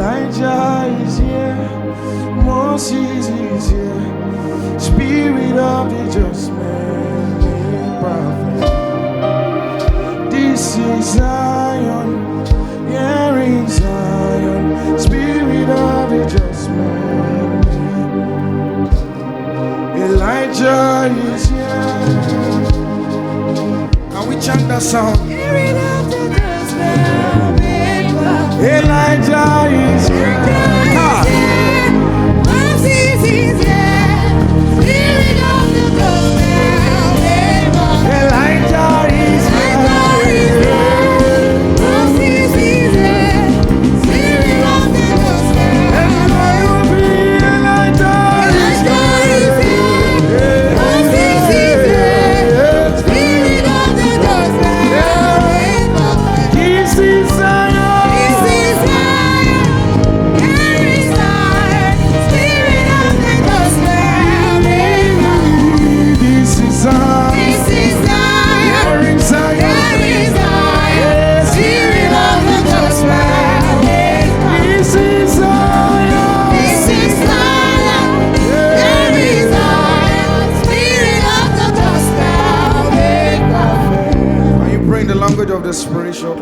Elijah is here, Moses is here, Spirit of the just man made perfect. This is Zion, here in Zion, Spirit of the just man made. Elijah is here. Can we chant that song? Spirit of the just man made perfect. Elijah is here. Moses is here. Spirit of the just man made perfect. Elijah is here. Moses is here. Spirit of the just man. Elijah is here. Moses is here. Spirit of the just man made perfect. This is Zion. This is Zion. Here is Zion. Spirit of the just man made perfect. This is Zion. This is Zion. Here in Zion. Here is Zion. Spirit of the just man made perfect. This is Zion. This is Zion. Here is Zion. Spirit of the just man made perfect. Are you praying the language of the spiritual?